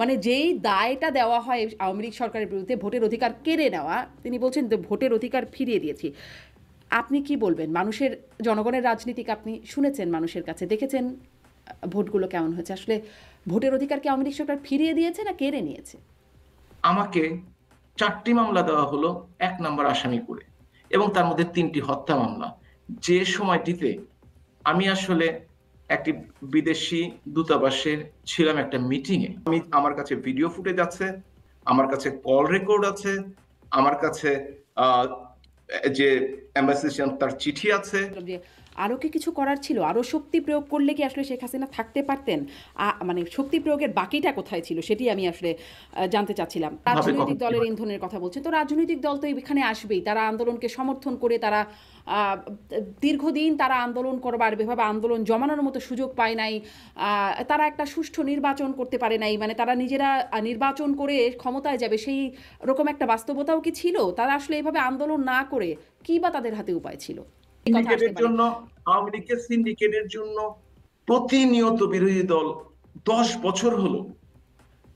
মানে যেই দায়টা দেওয়া হয় আওয়ামী লীগ সরকারের বিরুদ্ধে, ভোটের অধিকার কেড়ে নেওয়া, তিনি বলছেন যে ভোটের অধিকার ফিরিয়ে দিয়েছি। আপনি কি বলবেন? মানুষের, জনগণের রাজনীতিকে আপনি শুনেছেন, মানুষের কাছে দেখেছেন ভোটগুলো কেমন হয়েছে। আসলে ভোটের অধিকার কি আওয়ামী লীগ সরকার ফিরিয়ে দিয়েছে না কেড়ে নিয়েছে? আমাকে 4টি মামলা দেওয়া হলো 1 নম্বর আসামি করে, এবং তার মধ্যে 3টি হত্যা মামলা। যে সময়টিতে আমি আসলে একটি বিদেশি দূতাবাসে ছিলাম একটা মিটিং এ, আমার কাছে ভিডিও ফুটেজ আছে, আমার কাছে কল রেকর্ড আছে, আমার কাছে আহ, যে এম্বাসি তার চিঠি আছে। যে আরও কি কিছু করার ছিল? আরও শক্তি প্রয়োগ করলে কি আসলে শেখ হাসিনা থাকতে পারতেন? মানে শক্তি প্রয়োগের বাকিটা কোথায় ছিল সেটি আমি আসলে জানতে চাচ্ছিলাম। রাজনৈতিক দলের ইন্ধনের কথা বলছেন, তো রাজনৈতিক দল তো এখানে আসবেই, তারা আন্দোলনকে সমর্থন করে, তারা দীর্ঘদিন তারা আন্দোলন করবার, এভাবে আন্দোলন জমানোর মতো সুযোগ পায় নাই, তারা একটা সুষ্ঠু নির্বাচন করতে পারে নাই, মানে তারা নিজেরা নির্বাচন করে ক্ষমতায় যাবে সেই রকম একটা বাস্তবতাও কি ছিল? তারা আসলে এভাবে আন্দোলন না করে কি বা তাদের হাতে উপায় ছিল? সিন্ডিকেটের জন্য, আওয়ামী লীগের সিন্ডিকেটের জন্য প্রতিনিয়ত বিরোধী দল 10 বছর হলো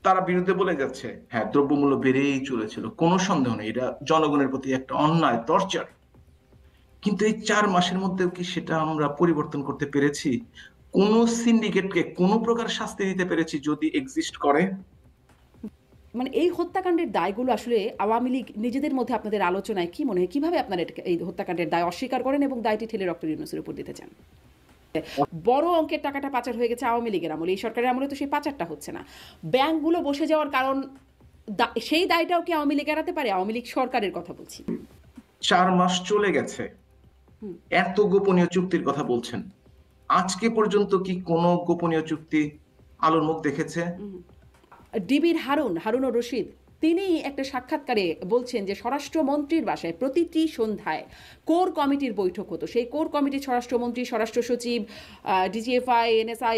তারা বিরুদ্ধে বলে যাচ্ছে, হ্যাঁ দ্রব্যমূল্য বেড়েই চলেছিল, কোনো সন্দেহ নেই, এটা জনগণের প্রতি একটা অন্যায় টর্চার। কিন্তু এই 4 মাসের মধ্যেও কি সেটা আমরা পরিবর্তন করতে পেরেছি? কোন সিন্ডিকেটকে কোনো প্রকার শাস্তি দিতে পেরেছি যদি এক্সিস্ট করে? মানে এই হত্যাকাণ্ডের দায়গুলো আসলে আওয়ামী লীগ নিজেদের মধ্যে আপনাদের আলোচনায় কি মনে হয়, কিভাবে আপনারা এই হত্যাকাণ্ডের দায় অস্বীকার করেন এবং দায়টি ঠেলে ডক্টর ইউনূসের উপর দিতে চান? বড় অঙ্কের টাকাটা পাচার হয়ে গেছে আওয়ামী লীগের আমলে, এই সরকারের আমলে তো সেই পাচারটা হচ্ছে না। ব্যাংকগুলো বসে যাওয়ার কারণ, সেই দায়টাও কি আওয়ামী লীগ এড়াতে পারে? আওয়ামী লীগ সরকারের কথা বলছি। 4 মাস চলে গেছে, এত গোপনীয় চুক্তির কথা বলছেন, আজকে পর্যন্ত কি কোনো গোপনীয় চুক্তি আলোর মুখ দেখেছে? ডিবির হারুনুর রশিদ, তিনি একটা সাক্ষাৎকারে বলছেন যে স্বরাষ্ট্রমন্ত্রীর বাসায় প্রতিটি সন্ধ্যায় কোর কমিটির বৈঠক হতো। সেই কোর কমিটির স্বরাষ্ট্রমন্ত্রী, স্বরাষ্ট্র সচিব, ডিজিএফআই, এনএসআই